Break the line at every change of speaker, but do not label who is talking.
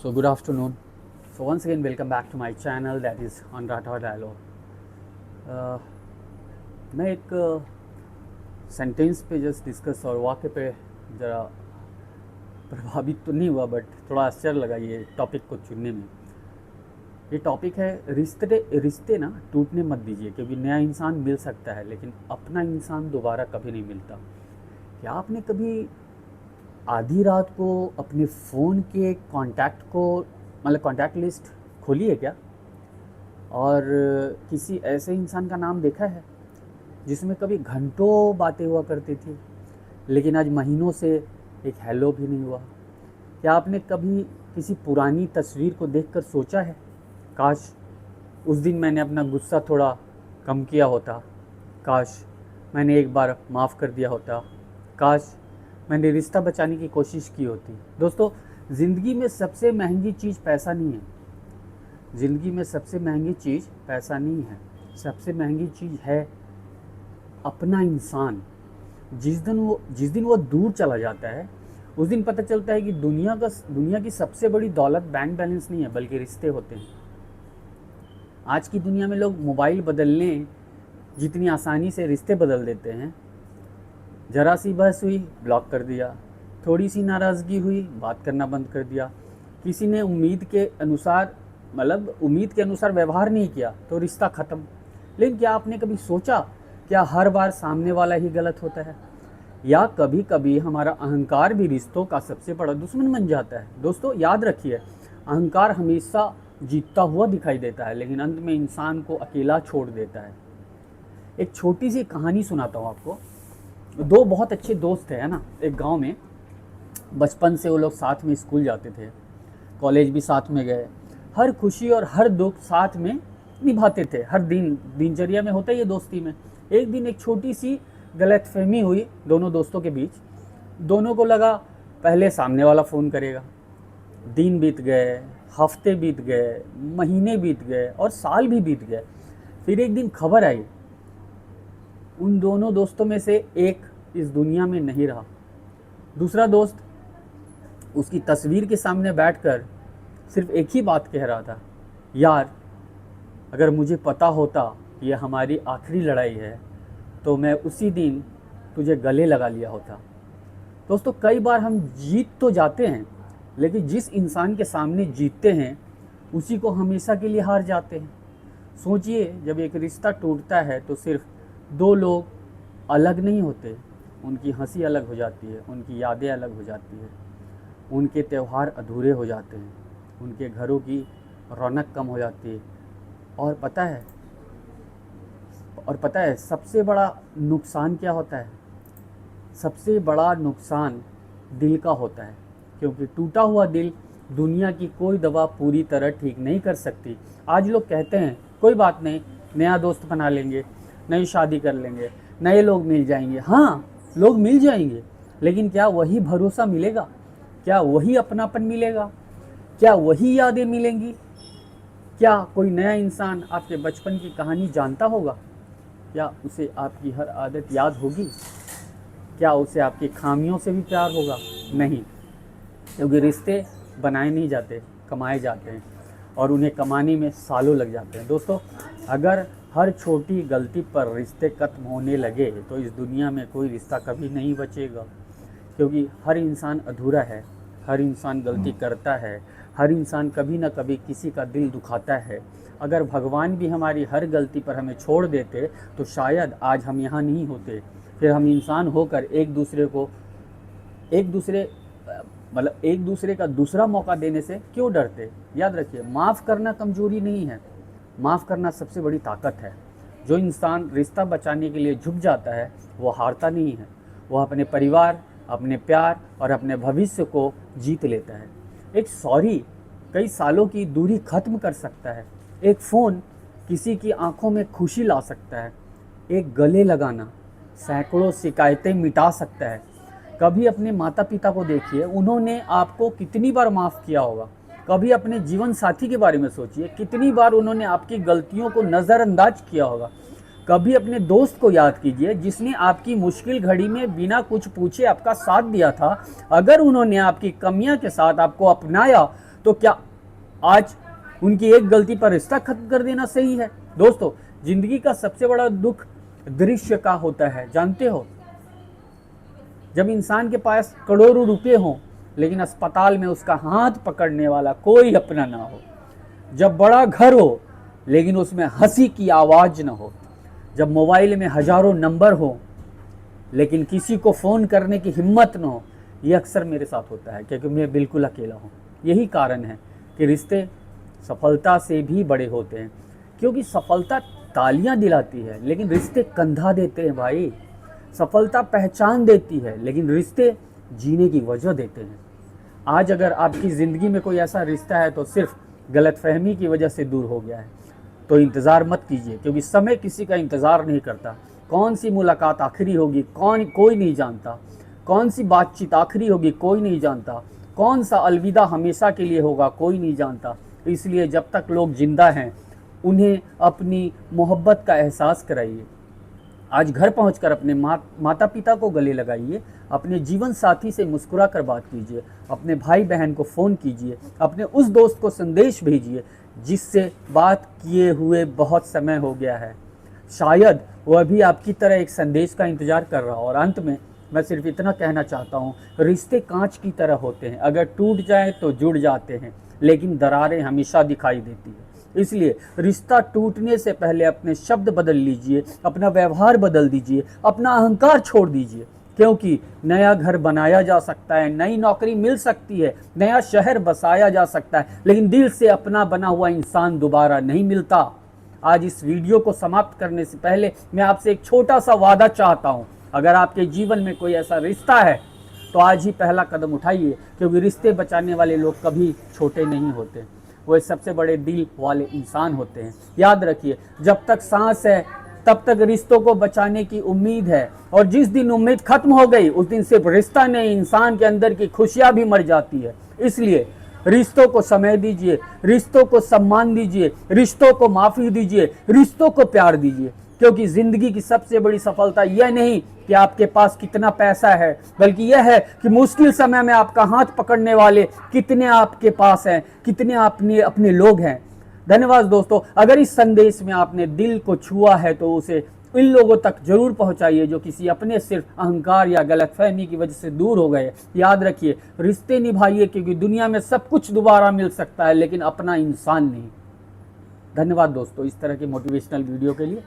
So good afternoon. So once again welcome back to my channel that is on Rathod Dialogue. मैं एक sentence पे just discuss और वाक्य पे ज़रा प्रभावित तो नहीं हुआ बट थोड़ा आश्चर्य लगा ये टॉपिक को चुनने में। ये टॉपिक है रिश्ते ना टूटने मत दीजिए, क्योंकि नया इंसान मिल सकता है लेकिन अपना इंसान दोबारा कभी नहीं मिलता। क्या आपने कभी आधी रात को अपने फ़ोन के कॉन्टैक्ट लिस्ट खोली है क्या, और किसी ऐसे इंसान का नाम देखा है जिसमें कभी घंटों बातें हुआ करती थी लेकिन आज महीनों से एक हेलो भी नहीं हुआ? क्या आपने कभी किसी पुरानी तस्वीर को देखकर सोचा है, काश उस दिन मैंने अपना गुस्सा थोड़ा कम किया होता, काश मैंने एक बार माफ़ कर दिया होता, काश मैंने रिश्ता बचाने की कोशिश की होती? दोस्तों, ज़िंदगी में सबसे महंगी चीज़ पैसा नहीं है। ज़िंदगी में सबसे महंगी चीज़ पैसा नहीं है, सबसे महंगी चीज़ है अपना इंसान। जिस दिन वो दूर चला जाता है उस दिन पता चलता है कि दुनिया की सबसे बड़ी दौलत बैंक बैलेंस नहीं है बल्कि रिश्ते होते हैं। आज की दुनिया में लोग मोबाइल बदलने जितनी आसानी से रिश्ते बदल देते हैं, ज़रा सी बहस हुई ब्लॉक कर दिया, थोड़ी सी नाराज़गी हुई बात करना बंद कर दिया, किसी ने उम्मीद के अनुसार व्यवहार नहीं किया तो रिश्ता ख़त्म। लेकिन क्या आपने कभी सोचा, क्या हर बार सामने वाला ही गलत होता है, या कभी कभी हमारा अहंकार भी रिश्तों का सबसे बड़ा दुश्मन बन जाता है? दोस्तों याद रखिए, अहंकार हमेशा जीतता हुआ दिखाई देता है लेकिन अंत में इंसान को अकेला छोड़ देता है। एक छोटी सी कहानी सुनाता हूँ आपको। दो बहुत अच्छे दोस्त थे, है ना। एक गांव में बचपन से वो लोग साथ में स्कूल जाते थे, कॉलेज भी साथ में गए, हर खुशी और हर दुख साथ में निभाते थे। हर दिन दिनचर्या में होता ही है दोस्ती में। एक दिन एक छोटी सी गलतफहमी हुई दोनों दोस्तों के बीच। दोनों को लगा पहले सामने वाला फ़ोन करेगा। दिन बीत गए, हफ्ते बीत गए, महीने बीत गए और साल भी बीत गए। फिर एक दिन खबर आई, उन दोनों दोस्तों में से एक इस दुनिया में नहीं रहा। दूसरा दोस्त उसकी तस्वीर के सामने बैठकर सिर्फ एक ही बात कह रहा था, यार अगर मुझे पता होता कि यह हमारी आखिरी लड़ाई है तो मैं उसी दिन तुझे गले लगा लिया होता। दोस्तों, कई बार हम जीत तो जाते हैं लेकिन जिस इंसान के सामने जीतते हैं उसी को हमेशा के लिए हार जाते हैं। सोचिए, जब एक रिश्ता टूटता है तो सिर्फ दो लोग अलग नहीं होते, उनकी हंसी अलग हो जाती है, उनकी यादें अलग हो जाती है, उनके त्यौहार अधूरे हो जाते हैं, उनके घरों की रौनक कम हो जाती है। और पता है सबसे बड़ा नुकसान क्या होता है? सबसे बड़ा नुकसान दिल का होता है, क्योंकि टूटा हुआ दिल दुनिया की कोई दवा पूरी तरह ठीक नहीं कर सकती। आज लोग कहते हैं कोई बात नहीं, नया दोस्त बना लेंगे, नई शादी कर लेंगे, नए लोग मिल जाएंगे। हाँ, लोग मिल जाएंगे, लेकिन क्या वही भरोसा मिलेगा? क्या वही अपनापन मिलेगा? क्या वही यादें मिलेंगी? क्या कोई नया इंसान आपके बचपन की कहानी जानता होगा? क्या उसे आपकी हर आदत याद होगी? क्या उसे आपकी खामियों से भी प्यार होगा? नहीं, क्योंकि रिश्ते बनाए नहीं जाते, कमाए जाते हैं, और उन्हें कमाने में सालों लग जाते हैं। दोस्तों, अगर हर छोटी गलती पर रिश्ते खत्म होने लगे तो इस दुनिया में कोई रिश्ता कभी नहीं बचेगा, क्योंकि हर इंसान अधूरा है, हर इंसान गलती करता है, हर इंसान कभी ना कभी किसी का दिल दुखाता है। अगर भगवान भी हमारी हर गलती पर हमें छोड़ देते तो शायद आज हम यहाँ नहीं होते। फिर हम इंसान होकर एक दूसरे का दूसरा मौका देने से क्यों डरते? याद रखिए, माफ़ करना कमज़ोरी नहीं है, माफ़ करना सबसे बड़ी ताकत है। जो इंसान रिश्ता बचाने के लिए झुक जाता है वो हारता नहीं है, वह अपने परिवार, अपने प्यार और अपने भविष्य को जीत लेता है। एक सॉरी कई सालों की दूरी खत्म कर सकता है, एक फ़ोन किसी की आंखों में खुशी ला सकता है, एक गले लगाना सैकड़ों शिकायतें मिटा सकता है। कभी अपने माता पिता को देखिए, उन्होंने आपको कितनी बार माफ़ किया होगा। कभी अपने जीवन साथी के बारे में सोचिए, कितनी बार उन्होंने आपकी गलतियों को नज़रअंदाज किया होगा। कभी अपने दोस्त को याद कीजिए जिसने आपकी मुश्किल घड़ी में बिना कुछ पूछे आपका साथ दिया था। अगर उन्होंने आपकी कमियां के साथ आपको अपनाया तो क्या आज उनकी एक गलती पर रिश्ता खत्म कर देना सही है? दोस्तों, जिंदगी का सबसे बड़ा दुख दृश्य का होता है, जानते हो? जब इंसान के पास करोड़ों रुपए हों लेकिन अस्पताल में उसका हाथ पकड़ने वाला कोई अपना ना हो, जब बड़ा घर हो लेकिन उसमें हंसी की आवाज़ न हो, जब मोबाइल में हजारों नंबर हो लेकिन किसी को फ़ोन करने की हिम्मत न हो, ये अक्सर मेरे साथ होता है क्योंकि मैं बिल्कुल अकेला हूँ। यही कारण है कि रिश्ते सफलता से भी बड़े होते हैं, क्योंकि सफलता तालियां दिलाती है लेकिन रिश्ते कंधा देते हैं भाई। सफलता पहचान देती है लेकिन रिश्ते जीने की वजह देते हैं। आज अगर आपकी ज़िंदगी में कोई ऐसा रिश्ता है तो सिर्फ गलतफहमी की वजह से दूर हो गया है, तो इंतज़ार मत कीजिए, क्योंकि समय किसी का इंतज़ार नहीं करता। कौन सी मुलाकात आखिरी होगी कोई नहीं जानता, कौन सी बातचीत आखिरी होगी कोई नहीं जानता, कौन सा अलविदा हमेशा के लिए होगा कोई नहीं जानता। इसलिए जब तक लोग जिंदा हैं उन्हें अपनी मोहब्बत का एहसास कराइए। आज घर पहुंचकर अपने माता पिता को गले लगाइए, अपने जीवन साथी से मुस्कुरा कर बात कीजिए, अपने भाई बहन को फ़ोन कीजिए, अपने उस दोस्त को संदेश भेजिए जिससे बात किए हुए बहुत समय हो गया है। शायद वह भी आपकी तरह एक संदेश का इंतज़ार कर रहा हो। और अंत में मैं सिर्फ इतना कहना चाहता हूँ, रिश्ते कांच की तरह होते हैं, अगर टूट जाएं तो जुड़ जाते हैं लेकिन दरारें हमेशा दिखाई देती है। इसलिए रिश्ता टूटने से पहले अपने शब्द बदल लीजिए, अपना व्यवहार बदल दीजिए, अपना अहंकार छोड़ दीजिए, क्योंकि नया घर बनाया जा सकता है, नई नौकरी मिल सकती है, नया शहर बसाया जा सकता है, लेकिन दिल से अपना बना हुआ इंसान दोबारा नहीं मिलता। आज इस वीडियो को समाप्त करने से पहले मैं आपसे एक छोटा सा वादा चाहता हूँ। अगर आपके जीवन में कोई ऐसा रिश्ता है तो आज ही पहला कदम उठाइए, क्योंकि रिश्ते बचाने वाले लोग कभी छोटे नहीं होते, वो सबसे बड़े दिल वाले इंसान होते हैं। याद रखिए, जब तक सांस है तब तक रिश्तों को बचाने की उम्मीद है, और जिस दिन उम्मीद खत्म हो गई उस दिन सिर्फ रिश्ता नहीं, इंसान के अंदर की खुशियां भी मर जाती है। इसलिए रिश्तों को समय दीजिए, रिश्तों को सम्मान दीजिए, रिश्तों को माफ़ी दीजिए, रिश्तों को प्यार दीजिए, क्योंकि ज़िंदगी की सबसे बड़ी सफलता यह नहीं कि आपके पास कितना पैसा है, बल्कि यह है कि मुश्किल समय में आपका हाथ पकड़ने वाले कितने आपके पास हैं, कितने अपने लोग हैं। धन्यवाद दोस्तों। अगर इस संदेश में आपने दिल को छुआ है तो उसे इन लोगों तक जरूर पहुंचाइए जो किसी अपने सिर्फ अहंकार या गलतफहमी की वजह से दूर हो गए। याद रखिए, रिश्ते निभाइए, क्योंकि दुनिया में सब कुछ दोबारा मिल सकता है लेकिन अपना इंसान नहीं। धन्यवाद दोस्तों इस तरह के मोटिवेशनल वीडियो के लिए।